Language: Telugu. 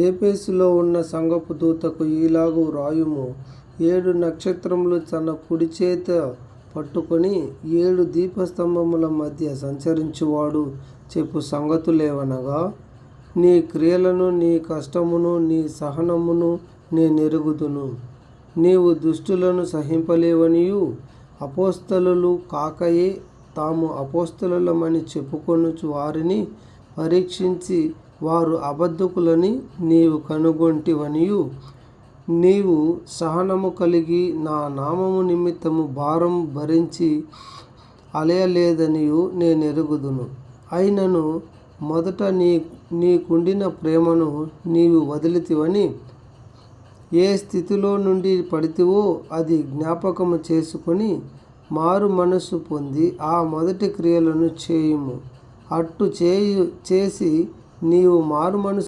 ఏఫెసులో ఉన్న సంఘపు దూతకు ఈలాగు వ్రాయుము. 7 నక్షత్రములు తన కుడి చేత పట్టుకొని 7 దీపస్తంభముల మధ్య సంచరించువాడు చెప్పు సంగతులేవనగా, నీ క్రియలను, నీ కష్టమును, నీ సహనమును నేనెరుగుదును. నీవు దుష్టులను సహింపలేవనియు, అపోస్తలులు కాకయే తాము అపోస్తలులమని చెప్పుకొనుచు వారిని పరీక్షించి వారు అబద్ధకులని నీవు కనుగొంటివనియు, నీవు సహనము కలిగి నా నామము నిమిత్తము భారం భరించి అలయలేదనియు నేనెరుగుదును. అయినను మొదట నీకుండిన ప్రేమను నీవు వదిలితివని, ఏ స్థితిలో నుండి పడితివో అది జ్ఞాపకము చేసుకొని మారు మనస్సు పొంది ఆ మొదటి క్రియలను చేయుము. అట్టు చేసి నీవు మారు మనస్సు